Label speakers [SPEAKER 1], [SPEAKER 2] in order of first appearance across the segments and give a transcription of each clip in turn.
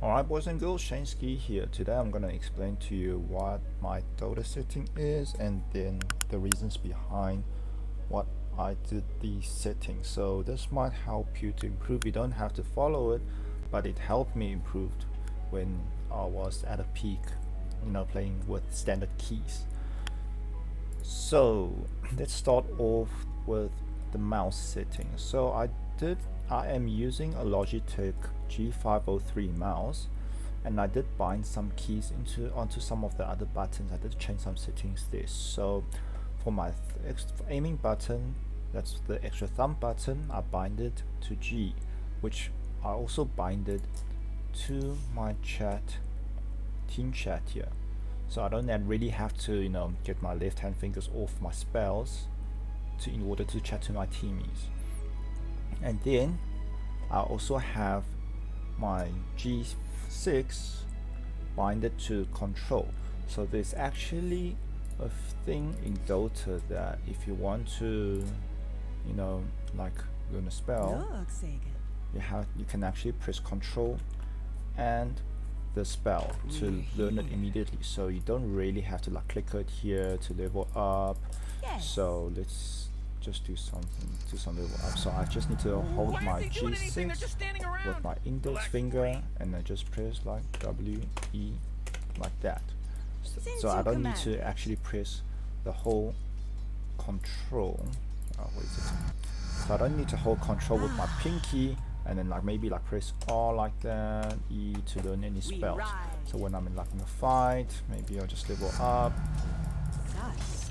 [SPEAKER 1] Alright boys and girls, Shansky here. Today I'm going to explain to you what my Dota setting is and then the reasons behind what I did these settings. So this might help you to improve. You don't have to follow it, but it helped me improve when I was at a peak, playing with standard keys. So let's start off with the mouse settings. So I am using a Logitech G503 mouse, and I did bind some keys onto some of the other buttons. I did change some settings there. So for my aiming button, that's the extra thumb button, I bind it to G, which I also bind it to my team chat here. So I don't really have to get my left hand fingers off my spells in order to chat to my teammates. And then I also have my G6 binded to Ctrl. So there's actually a thing in Dota that if you want to, like learn a spell, you can actually press Ctrl and the spell to learn it immediately. So you don't really have to like click it here to level up. So let's just do some level up. So I just need to hold my G6 with my index finger and then just press like W, E, like that. So I don't need to actually press the whole Control. So I don't need to hold Control with my pinky and then maybe press R like that, E to learn any spells. So when I'm in a fight, maybe I'll just level up.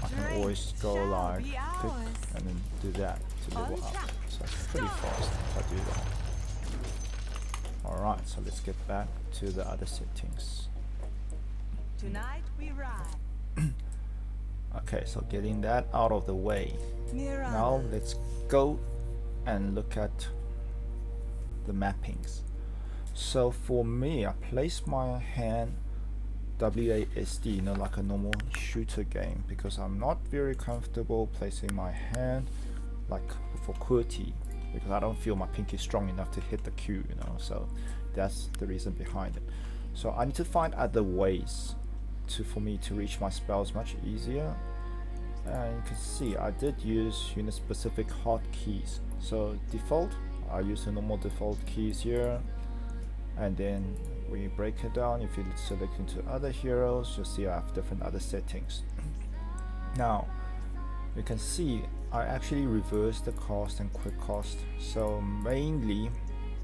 [SPEAKER 1] I can always go click and then do that to level up. So it's pretty fast if I do that. Alright, so let's get back to the other settings.
[SPEAKER 2] Tonight we ride.
[SPEAKER 1] Okay, so getting that out of the way. Now let's go and look at the mappings. So for me, I place my hand WASD, like a normal shooter game, because I'm not very comfortable placing my hand for QWERTY, because I don't feel my pinky strong enough to hit the Q, so that's the reason behind it. So I need to find other ways for me to reach my spells much easier. And you can see I did use unit specific hotkeys. So default, I use the normal default keys here, and then we break it down. If you select into other heroes, you'll see I have different other settings. Now you can see I actually reverse the cost and quick cost. So mainly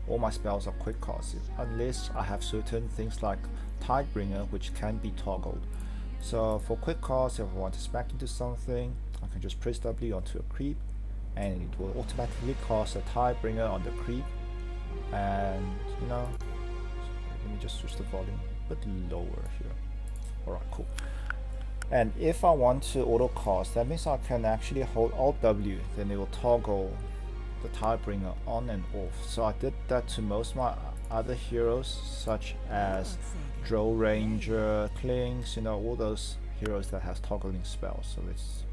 [SPEAKER 1] all my spells are quick cost, unless I have certain things like Tidebringer, which can be toggled. So for quick cost, if I want to smack into something, I can just press W onto a creep and it will automatically cast a Tidebringer on the creep. And let me just switch the volume a bit lower here. Alright, cool. And if I want to auto cast, that means I can actually hold Alt W, then it will toggle the Tidebringer on and off. So I did that to most of my other heroes, such as Drow Ranger, Clinks, all those heroes that has toggling spells. So let's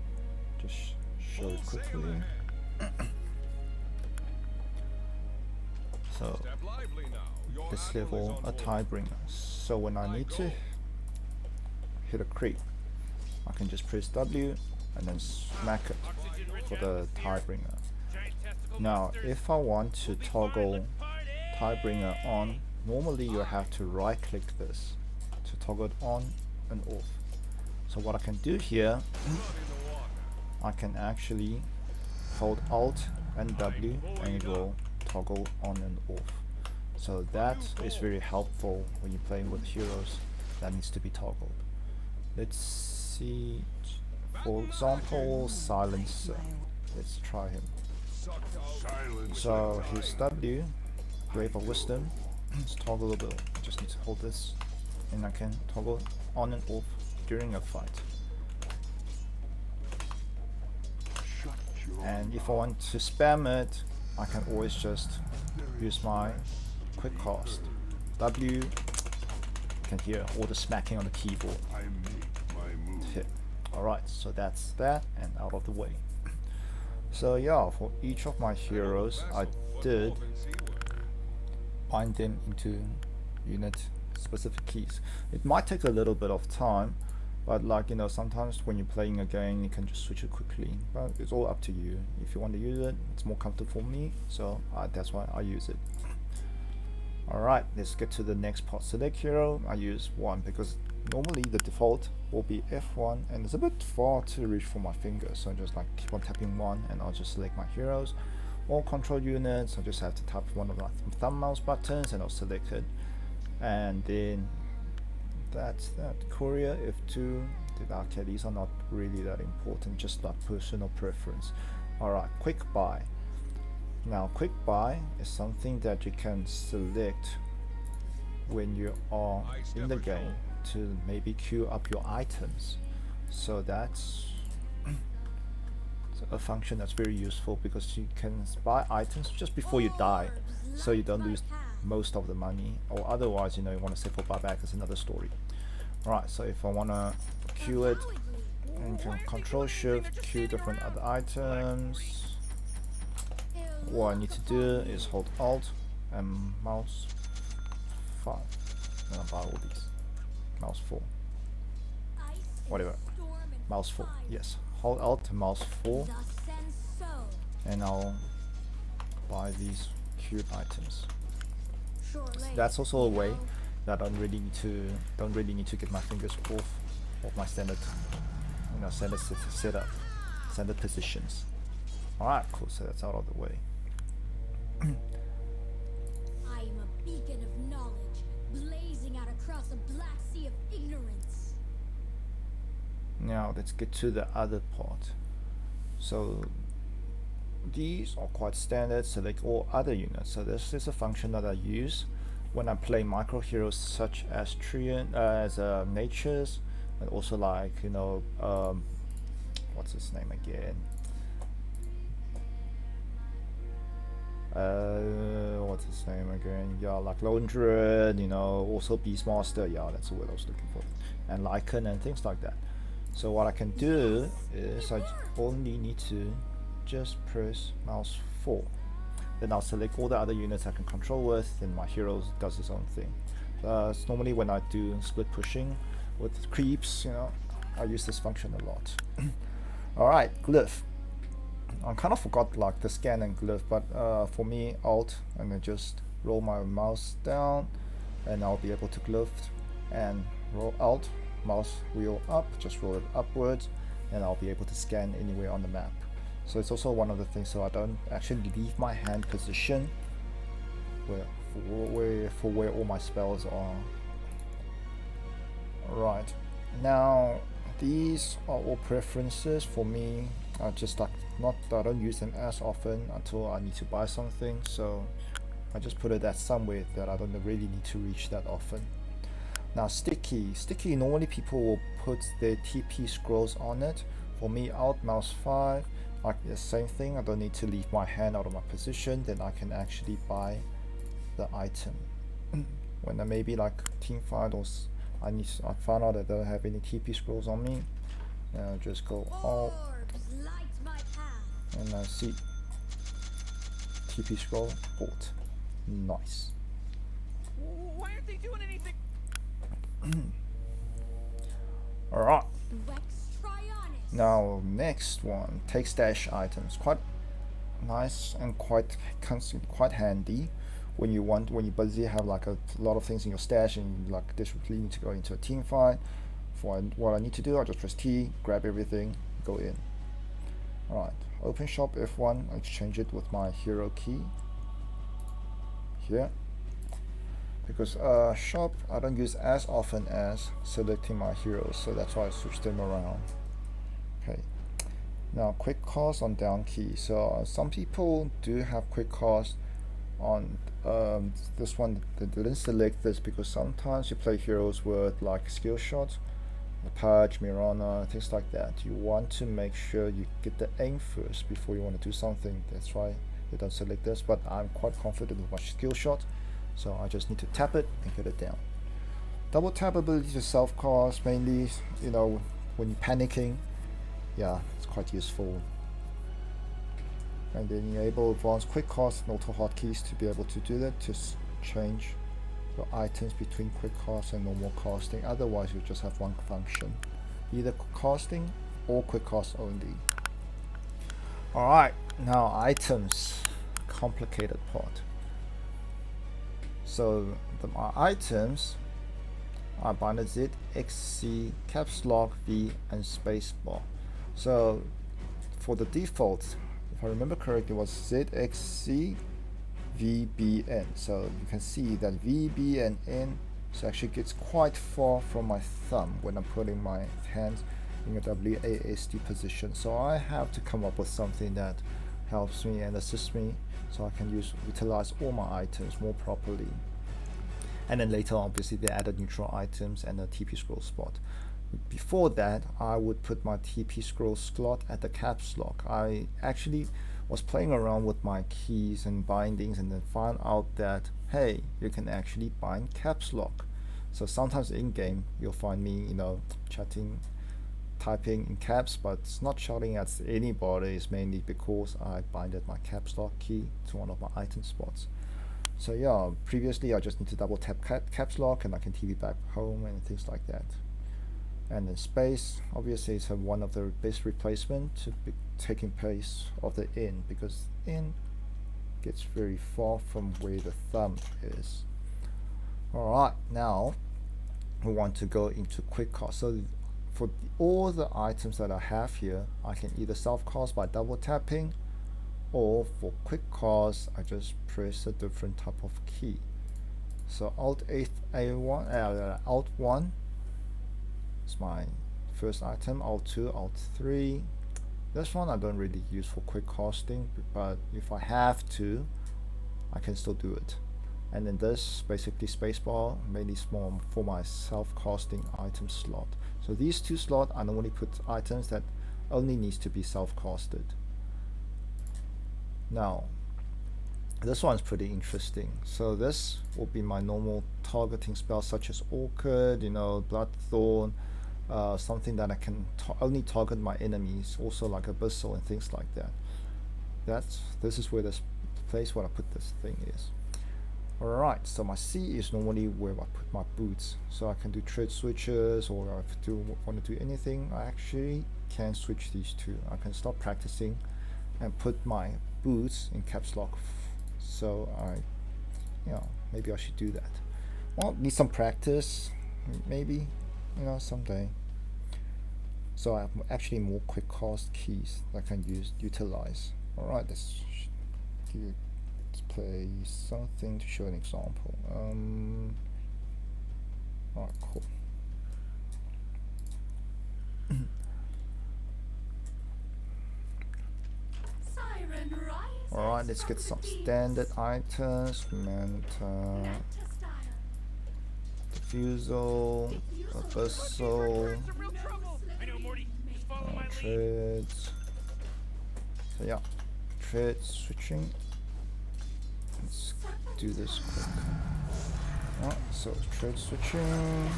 [SPEAKER 1] just show it quickly. So let's level a Tidebringer. So when I need to hit a creep, I can just press W and then smack it for the Tidebringer. Now if I want to toggle Tidebringer on, normally you have to right click this to toggle it on and off. So what I can do here, I can actually hold Alt and W and it will toggle on and off. So that is very helpful when you're playing with heroes that needs to be toggled. Let's see, for example, Silencer. Let's try him. So his W, Grave of Wisdom, is toggleable. I just need to hold this and I can toggle on and off during a fight. And if I want to spam it, I can always just use my quick cast. W, you can hear all the smacking on the keyboard. Hit. Alright, so that's that and out of the way. So yeah, for each of my heroes I did bind them into unit specific keys. It might take a little bit of time, but like, you know, sometimes when you're playing a game you can just switch it quickly, but it's all up to you. If you want to use it, it's more comfortable for me, so that's why I use it. Alright, let's get to the next part. Select hero. I use 1 because normally the default will be F1 and it's a bit far to reach for my finger, so I just like keep on tapping 1 and I'll just select my heroes. All control units, I just have to tap one of my thumb mouse buttons and I'll select it. And then that's that. Courier F2. Okay, these are not really that important, just like personal preference. Alright, quick buy. Now quick buy is something that you can select when you are in the game to maybe queue up your items. So that's a function that's very useful because you can buy items just before you die, so you don't lose most of the money, or otherwise, you know, you want to save for buyback is another story. Right, so if I want to queue it, and you can control shift queue different other items. What I need to do is hold alt and mouse 5 and I'll buy all these. Mouse 4, whatever, mouse 4, yes, hold alt and mouse 4 and I'll buy these cube items. So that's also a way that I don't really need to get my fingers off of my standard, you know, standard setup, standard positions. Alright, cool, so that's out of the way.
[SPEAKER 3] I am a beacon of knowledge, blazing out across a black sea of ignorance.
[SPEAKER 1] Now let's get to the other part. So these are quite standard. Select all other units. So this is a function that I use when I play micro heroes such as Natures, and also like, you know, what's his name again? What's his name again? Yeah, like Laundred, you know, also Beastmaster. Yeah, that's the word I was looking for. And Lycan and things like that. So what I can do is I only need to just press mouse 4. Then I'll select all the other units I can control with, and my hero does his own thing. It's normally when I do split pushing with creeps, you know, I use this function a lot. Alright, glyph. I kind of forgot like the scan and glyph, but for me, alt, and then just roll my mouse down, and I'll be able to glyph, and roll alt, mouse wheel up, just roll it upwards, and I'll be able to scan anywhere on the map. So it's also one of the things, so I don't actually leave my hand position for where all my spells are. Alright, now these are all preferences for me. I just like I don't use them as often until I need to buy something, so I just put it at somewhere that I don't really need to reach that often. Now sticky, normally people will put their TP scrolls on it. For me, alt mouse 5, like the same thing. I don't need to leave my hand out of my position, then I can actually buy the item. When I maybe like team fight, or I found out that I don't have any TP scrolls on me, I'll just go alt and I see TP scroll bought. Nice.
[SPEAKER 2] Why aren't they doing anything?
[SPEAKER 1] Alright. Now next one, take stash items. Quite nice and quite handy when you busy have like a lot of things in your stash and you like desperately need to go into a team fight. For what I need to do, I just press T, grab everything, go in. Alright, open shop F1, I exchange it with my hero key here, because shop I don't use as often as selecting my heroes, so that's why I switched them around. Okay, now quick cast on down key. So some people do have quick cast on this one. They didn't select this because sometimes you play heroes with like skill shots, Purge, Mirana, things like that. You want to make sure you get the aim first before you want to do something. That's why they don't select this, but I'm quite confident with my skill shot, so I just need to tap it and get it down. Double tap ability to self cast, mainly, you know, when you're panicking. Yeah, it's quite useful. And then enable advanced quick cast and auto hotkeys to be able to do that, to change your items between quick cast and normal casting. Otherwise, you just have one function, either casting or quick cast only. Alright, now items, complicated part. So my items are binary Z, X, C, caps lock, V, and spacebar. So for the default, if I remember correctly, it was Z, X, C, V, B, N. So you can see that V, B, and N so actually gets quite far from my thumb when I'm putting my hands in a WASD position. So I have to come up with something that helps me and assists me so I can utilize all my items more properly. And then later on, obviously they added neutral items and a TP scroll spot. Before that, I would put my TP scroll slot at the caps lock. I actually was playing around with my keys and bindings and then found out that, hey, you can actually bind caps lock. So sometimes in game you'll find me, chatting, typing in caps, but it's not shouting at anybody. It's mainly because I binded my caps lock key to one of my item spots. So yeah, previously I just need to double tap caps lock and I can TV back home and things like that. And then space, obviously it's one of the best replacement to be taking place of the in, because in gets very far from where the thumb is. Alright, now we want to go into quick cast. So for all the items that I have here, I can either self cast by double tapping, or for quick cast I just press a different type of key. So Alt Alt 1 is my first item, Alt 2, Alt 3. This one I don't really use for quick casting, but if I have to, I can still do it. And then this basically spacebar, mainly small for my self-casting item slot. So these two slots I normally put items that only needs to be self-casted. Now this one's pretty interesting. So this will be my normal targeting spells such as Orchid, Bloodthorn, something that I can only target my enemies, also like Abyssal and things like that. This is where this place where I put this thing is. Alright, so my C is normally where I put my boots, so I can do tread switches, or if I want to do anything, I actually can switch these two. I can start practicing and put my boots in caps lock. So maybe I should do that. Well, need some practice, maybe, someday. So I have actually more quick cast keys that I can utilize. Alright, let's play something to show an example. Alright, cool. Alright, let's get some standard items. Manta, Diffusal, Abyssal, treads. So yeah, tread switching. Let's do this quick. Alright, so tread switching.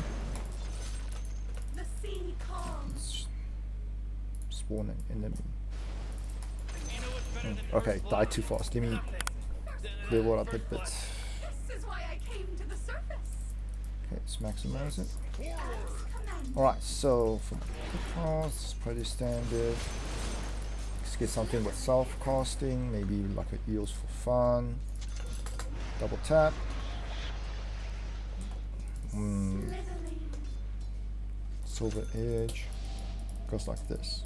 [SPEAKER 1] Let's spawn an enemy. Okay, died too fast. Let me clear what up a bit. Okay, let's maximize it. Alright, so for quick cast, it's pretty standard. Let's get something with self-casting, maybe like a eels for fun. Double tap. Silver edge. Goes like this.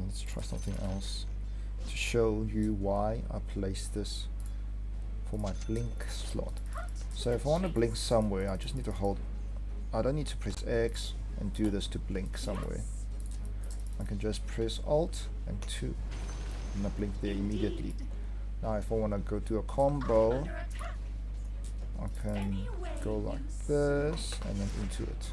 [SPEAKER 1] Let's try something else to show you why I placed this for my blink slot. So if I want to blink somewhere, I just need to hold. I don't need to press X and do this to blink somewhere. I can just press Alt and 2 and I blink there immediately. Now if I want to go do a combo, I can go like this and then into it.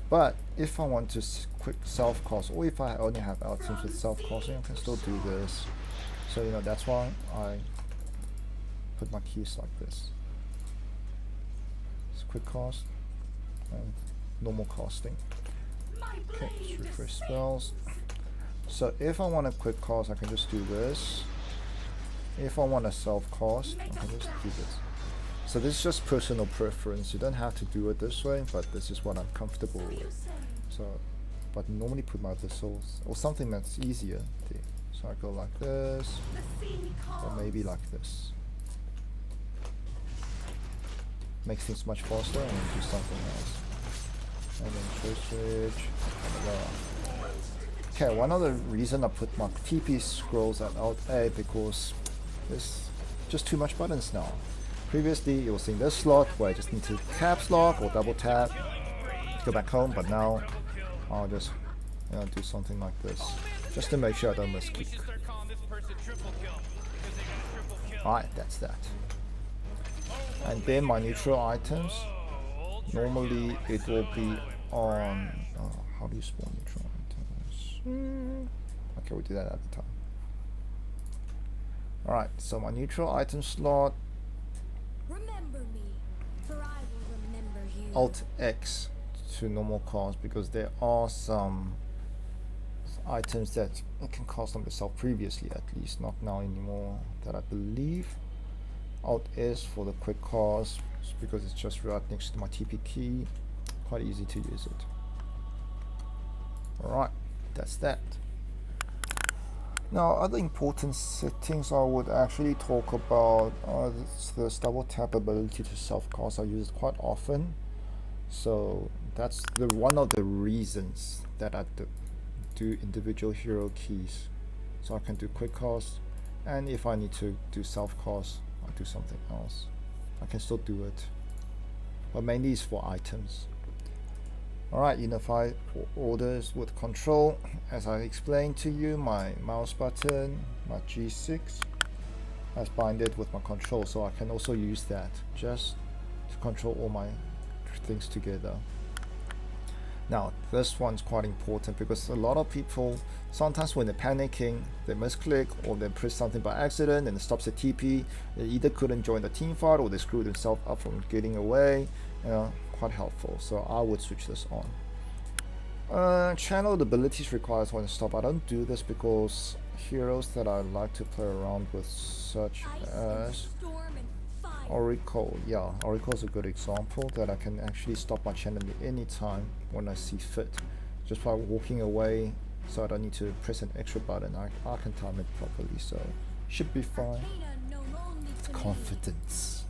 [SPEAKER 1] But if I want to quick self-cast, or if I only have items with self-casting, I can still do this. So that's why I put my keys like this. It's quick cast and normal casting. Okay, let's refresh spells. So if I want a quick cast, I can just do this. If I want a self-cast, I can just do this. So this is just personal preference. You don't have to do it this way, but this is what I'm comfortable with. So, but normally put my whistles or something that's easier. So I go like this, or maybe like this. Makes things much faster, and then do something else. And then switch. Okay, one other reason I put my TP scrolls at Alt A because there's just too much buttons now. Previously it was in this slot where I just need to caps lock or double tap to go back home, but now I'll just do something like this just to make sure I don't miss click. Alright, that's that. And then my neutral items, normally it will be on how do you spawn neutral items? Okay, we do that at the time. Alright, so my neutral item slot,
[SPEAKER 3] Remember me, for I will remember you.
[SPEAKER 1] Alt X to normal cost, because there are some items that I can custom myself previously, at least not now anymore, that I believe. Alt S for the quick cost because it's just right next to my TP key, quite easy to use it. Alright, that's that. Now, other important settings I would actually talk about are this double tap ability to self-cast. I use it quite often, so that's one of the reasons that I do individual hero keys, so I can do quick cast, and if I need to do self-cast, I'll do something else. I can still do it, but mainly it's for items. Alright, unify orders with Ctrl. As I explained to you, my mouse button, my G6, has binded with my Ctrl, so I can also use that just to control all my things together. Now, this one's quite important because a lot of people, sometimes when they're panicking, they misclick or they press something by accident and it stops the TP. They either couldn't join the team fight or they screw themselves up from getting away. Quite helpful, so I would switch this on. Channel abilities requires when to stop. I don't do this because heroes that I like to play around with, such as Oracle. Yeah, Oracle is a good example that I can actually stop my channel at any time when I see fit, just by walking away, so I don't need to press an extra button. I can time it properly, so should be fine. With confidence.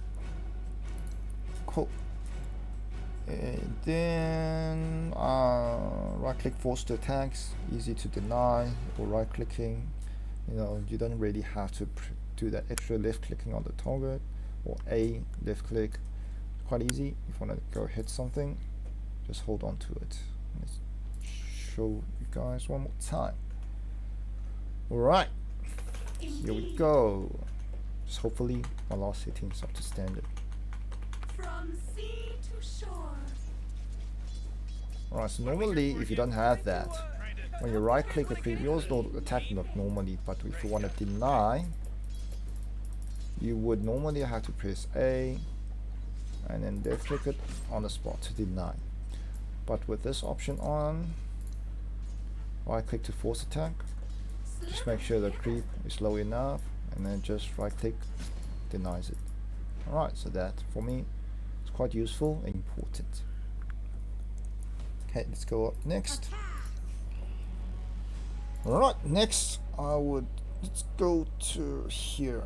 [SPEAKER 1] Cool. And then right click force to attacks, easy to deny, or right clicking, you don't really have to do that extra left clicking on the target, or A left click. It's quite easy. If you want to go hit something, just hold on to it. Let's show you guys one more time. Alright, here we go. Just hopefully my last hitting is up to standard.
[SPEAKER 4] From sea to shore.
[SPEAKER 1] Alright, so normally if you don't have that, when you right click a previous don't attack normally, but if you want to deny, you would normally have to press A and then left click it on the spot to deny. But with this option on, right click to force attack, just make sure the creep is low enough and then just right click, denies it. Alright, so that for me is quite useful and important. Okay, let's go up next. Alright, next let's go to here.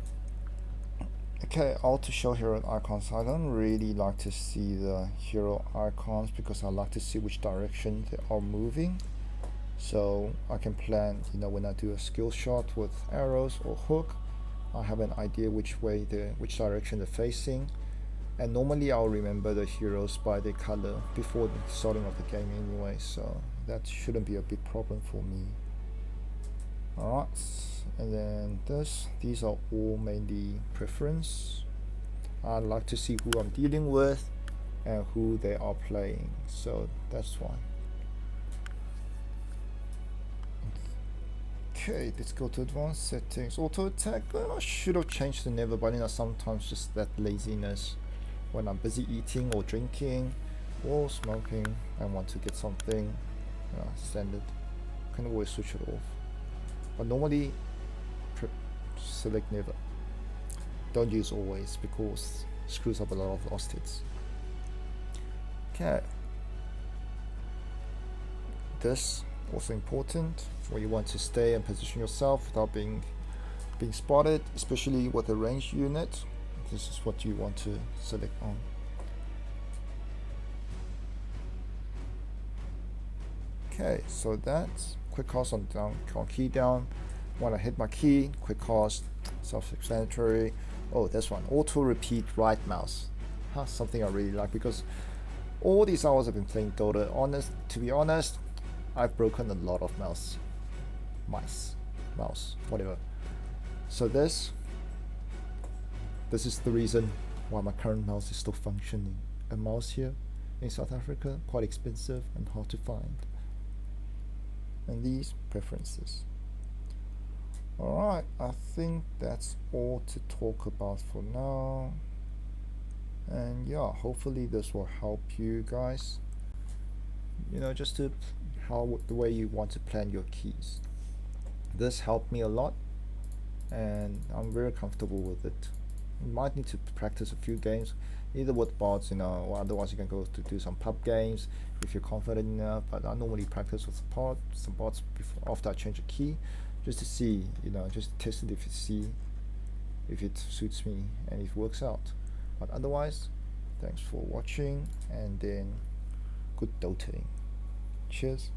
[SPEAKER 1] Okay, all to show hero icons. I don't really like to see the hero icons because I like to see which direction they are moving, so I can plan, when I do a skill shot with arrows or hook, I have an idea which direction they're facing, and normally I'll remember the heroes by their color before the starting of the game anyway, so that shouldn't be a big problem for me. Alright, and then these are all mainly preference. I like to see who I'm dealing with and who they are playing, so that's why. Okay, let's go to advanced settings. Auto attack, I should have changed the never, but sometimes just that laziness when I'm busy eating or drinking or smoking and want to get something standard, can always switch it off. But normally select never. Don't use always because screws up a lot of lost hits. Okay. This also important where you want to stay and position yourself without being spotted, especially with a ranged unit. This is what you want to select on. Okay, so that's quick cast on down, on key down. When I hit my key, quick cast, self-explanatory. Oh, this one, auto repeat right mouse. Something I really like because all these hours I've been playing Dota. To be honest, I've broken a lot of mouse, whatever. So this is the reason why my current mouse is still functioning. A mouse here in South Africa, quite expensive and hard to find. And these preferences. Alright, I think that's all to talk about for now. And yeah, hopefully this will help you guys. You know, just to how the way you want to plan your keys. This helped me a lot, and I'm very comfortable with it. You might need to practice a few games, either with bots, you know, or otherwise you can go to do some pub games if you're confident enough. But I normally practice with some bots before, after I change a key, just to see, you know, just test it if it suits me and if it works out. But otherwise, thanks for watching, and then good dotaing. Cheers.